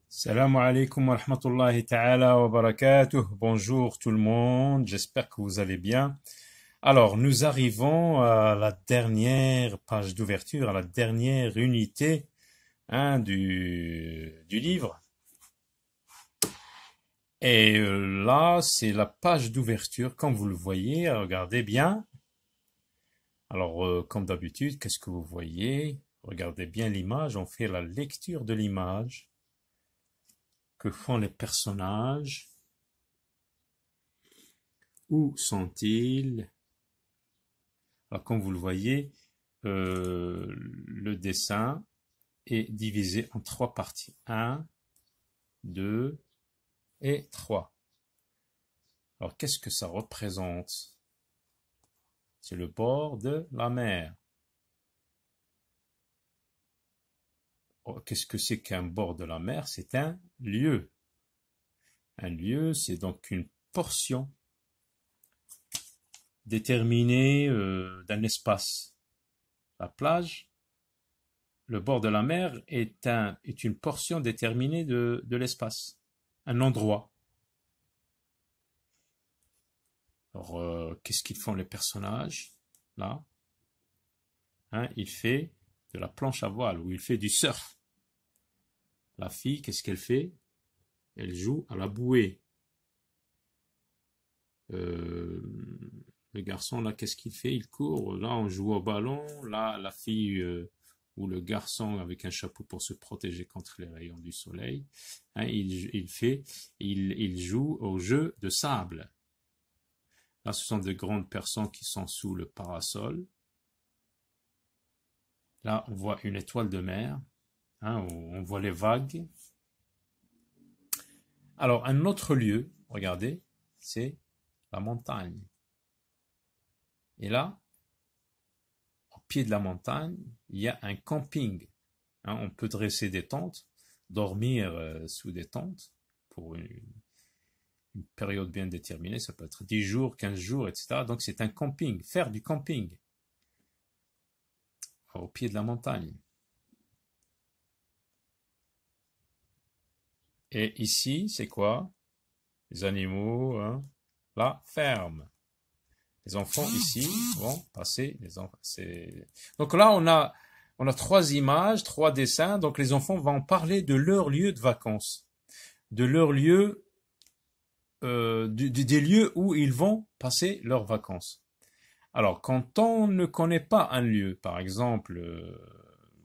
Salam alaikum wa rahmatullahi ta'ala wa barakatuh. Bonjour tout le monde, j'espère que vous allez bien. Alors, nous arrivons à la dernière page d'ouverture, à la dernière unité du livre. Et là, c'est la page d'ouverture, comme vous le voyez, regardez bien. Alors, comme d'habitude, qu'est-ce que vous voyez? Regardez bien l'image, on fait la lecture de l'image. Que font les personnages? Où sont-ils? Alors, comme vous le voyez, le dessin est divisé en trois parties. 1, 2 et 3. Alors, qu'est-ce que ça représente? C'est le bord de la mer. Oh, qu'est-ce que c'est qu'un bord de la mer? C'est un lieu. Un lieu, c'est donc une portion déterminée d'un espace. La plage, le bord de la mer est une portion déterminée de l'espace, un endroit. Alors, qu'est-ce qu'ils font les personnages là? Il fait de la planche à voile ou il fait du surf. La fille, qu'est-ce qu'elle fait? Elle joue à la bouée. Le garçon là, qu'est-ce qu'il fait? Il court. Là, on joue au ballon. Là, la fille ou le garçon avec un chapeau pour se protéger contre les rayons du soleil, il joue au jeu de sable. Là, ce sont de grandes personnes qui sont sous le parasol. Là, on voit une étoile de mer. On voit les vagues. Alors, un autre lieu, regardez, c'est la montagne. Et là, au pied de la montagne, il y a un camping. On peut dresser des tentes, dormir sous des tentes pour une période bien déterminée. Ça peut être 10 jours, 15 jours, etc. Donc, c'est un camping, faire du camping au pied de la montagne. Et ici, c'est quoi? Les animaux, la ferme. Les enfants ici vont passer les enfants. Donc là, on a trois images, trois dessins. Donc les enfants vont parler de leur lieu de vacances, de leur lieu, des lieux où ils vont passer leurs vacances. Alors, quand on ne connaît pas un lieu, par exemple,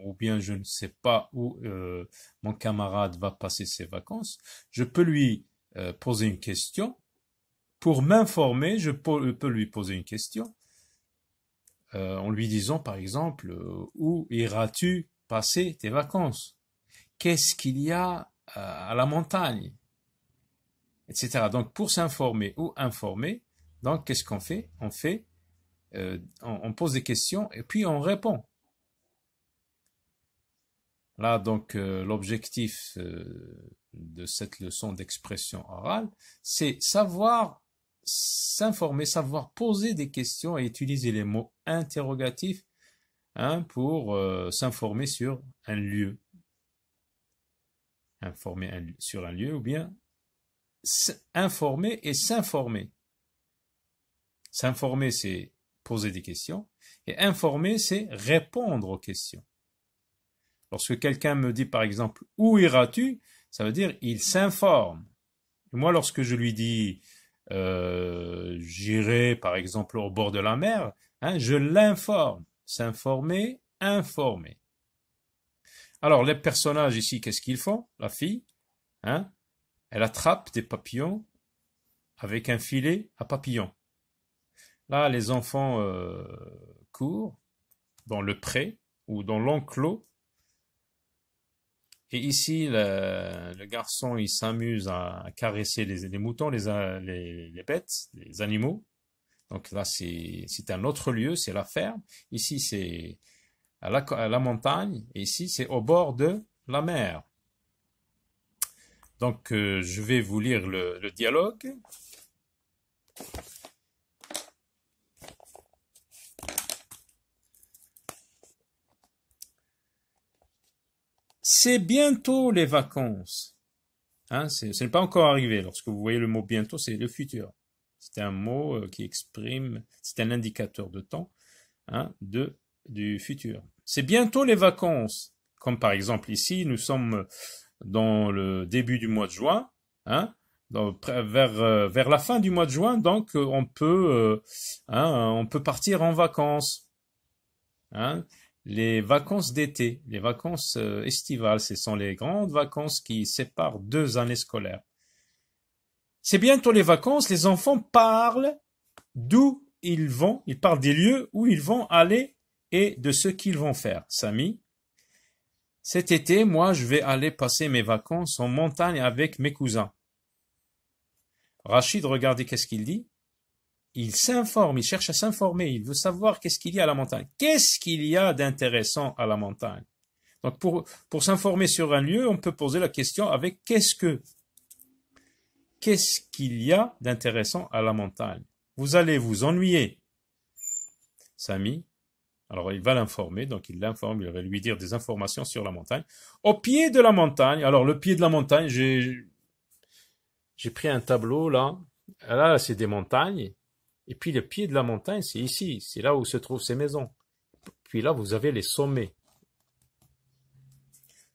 ou bien je ne sais pas où mon camarade va passer ses vacances, je peux lui poser une question. Pour m'informer, je peux lui poser une question en lui disant par exemple où iras-tu passer tes vacances? Qu'est-ce qu'il y a à la montagne? Etc. Donc pour s'informer ou informer, donc qu'est-ce qu'on fait? On pose des questions et puis on répond. Là donc l'objectif de cette leçon d'expression orale, c'est savoir s'informer, savoir poser des questions et utiliser les mots interrogatifs pour s'informer sur un lieu. Informer sur un lieu ou bien informer et s'informer. S'informer, c'est poser des questions et informer, c'est répondre aux questions. Lorsque quelqu'un me dit par exemple où iras-tu, ça veut dire il s'informe. Moi, lorsque je lui dis j'irai par exemple au bord de la mer, je l'informe. S'informer, informer. Alors, les personnages ici, qu'est-ce qu'ils font? La fille, elle attrape des papillons avec un filet à papillons. Là, les enfants courent dans le pré ou dans l'enclos. Et ici, le garçon, il s'amuse à caresser les moutons, les bêtes, les animaux. Donc là, c'est un autre lieu, c'est la ferme. Ici, c'est à la montagne. Et ici, c'est au bord de la mer. Donc, je vais vous lire le dialogue. C'est bientôt les vacances. Hein, ce n'est pas encore arrivé. Lorsque vous voyez le mot bientôt, c'est le futur. C'est un mot qui exprime, c'est un indicateur de temps, hein, du futur. C'est bientôt les vacances. Comme par exemple ici, nous sommes dans le début du mois de juin, hein, vers la fin du mois de juin, donc on peut partir en vacances. Hein. Les vacances d'été, les vacances estivales, ce sont les grandes vacances qui séparent 2 années scolaires. C'est bientôt les vacances, les enfants parlent d'où ils vont, ils parlent des lieux où ils vont aller et de ce qu'ils vont faire. Samy, cet été, moi, je vais aller passer mes vacances en montagne avec mes cousins. Rachid, regardez qu'est-ce qu'il dit. Il s'informe, il cherche à s'informer, il veut savoir qu'est-ce qu'il y a à la montagne. Qu'est-ce qu'il y a d'intéressant à la montagne? Donc pour s'informer sur un lieu, on peut poser la question avec qu'est-ce qu'il y a d'intéressant à la montagne? Vous allez vous ennuyer. Samy, alors il va l'informer, donc il l'informe, il va lui dire des informations sur la montagne. Au pied de la montagne, alors le pied de la montagne, j'ai pris un tableau là, là c'est des montagnes. Et puis le pied de la montagne, c'est ici, c'est là où se trouvent ces maisons. Puis là, vous avez les sommets.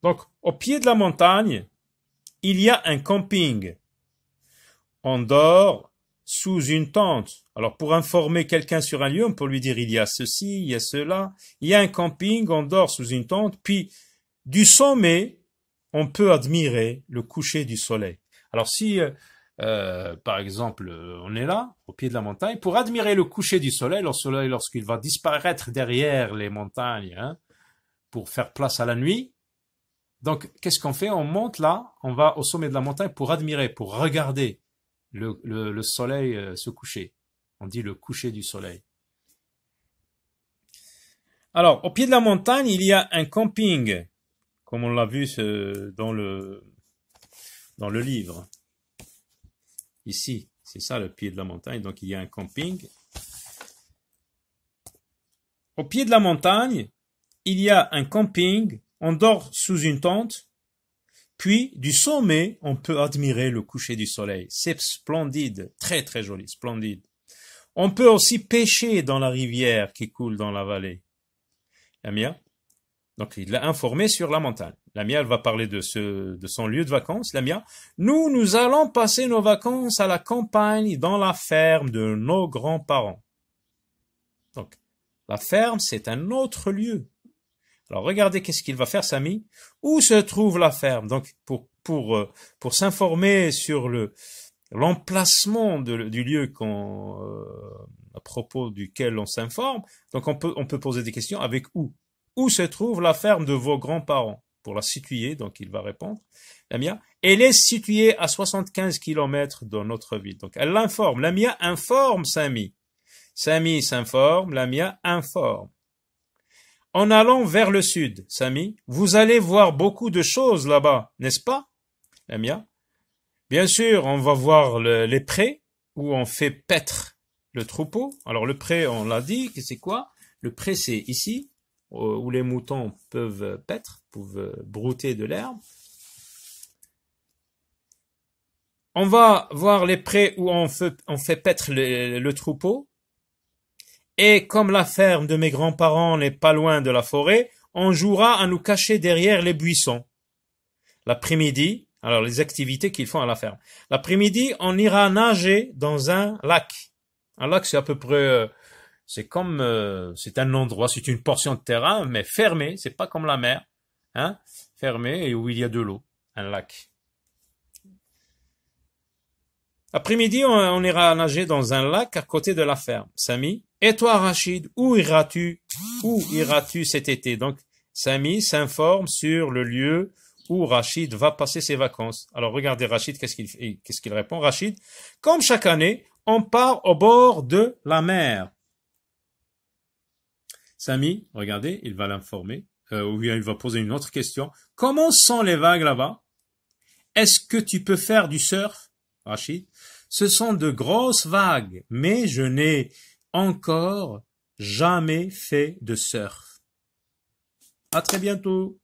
Donc, au pied de la montagne, il y a un camping. On dort sous une tente. Alors, pour informer quelqu'un sur un lieu, on peut lui dire, il y a ceci, il y a cela. Il y a un camping, on dort sous une tente. Puis, du sommet, on peut admirer le coucher du soleil. Alors, si... par exemple, on est là, au pied de la montagne, pour admirer le coucher du soleil, lorsqu'il va disparaître derrière les montagnes, hein, pour faire place à la nuit. Donc, qu'est-ce qu'on fait? On monte là, on va au sommet de la montagne pour admirer, pour regarder le soleil se coucher. On dit le coucher du soleil. Alors, au pied de la montagne, il y a un camping, comme on l'a vu dans le livre. Ici, c'est ça le pied de la montagne, donc il y a un camping. Au pied de la montagne, il y a un camping, on dort sous une tente, puis du sommet, on peut admirer le coucher du soleil. C'est splendide, très très joli, splendide. On peut aussi pêcher dans la rivière qui coule dans la vallée. Lamia, donc il l'a informé sur la montagne. Lamia, elle va parler de son lieu de vacances. Lamia, nous allons passer nos vacances à la campagne, dans la ferme de nos grands-parents. Donc, la ferme, c'est un autre lieu. Alors, regardez qu'est-ce qu'il va faire, Samy. Où se trouve la ferme? Donc, pour s'informer sur l'emplacement du lieu à propos duquel on s'informe, donc on peut poser des questions avec où. Où se trouve la ferme de vos grands-parents? Pour la situer, donc il va répondre. Lamia, elle est située à 75 km de notre ville. Donc elle l'informe. Lamia informe Samy. Samy s'informe, Lamia informe. En allant vers le sud, Samy, vous allez voir beaucoup de choses là-bas, n'est-ce pas? Lamia, bien sûr, on va voir les prés où on fait paître le troupeau. Alors le pré, on l'a dit, c'est quoi? Le pré, c'est ici, où les moutons peuvent paître, peuvent brouter de l'herbe. On va voir les prés où on fait paître le troupeau. Et comme la ferme de mes grands-parents n'est pas loin de la forêt, on jouera à nous cacher derrière les buissons. L'après-midi, alors les activités qu'ils font à la ferme. L'après-midi, on ira nager dans un lac. Un lac, c'est à peu près... c'est un endroit, c'est une portion de terrain, mais fermé, c'est pas comme la mer, hein, fermé et où il y a de l'eau, un lac. Après-midi, on ira nager dans un lac à côté de la ferme. Samy, et toi, Rachid, où iras-tu cet été? Donc, Samy s'informe sur le lieu où Rachid va passer ses vacances. Alors, regardez Rachid, qu'est-ce qu'il répond? Rachid, comme chaque année, on part au bord de la mer. Samy, regardez, il va l'informer, ou bien il va poser une autre question. Comment sont les vagues là-bas? Est-ce que tu peux faire du surf, Rachid? Ce sont de grosses vagues, mais je n'ai encore jamais fait de surf. À très bientôt.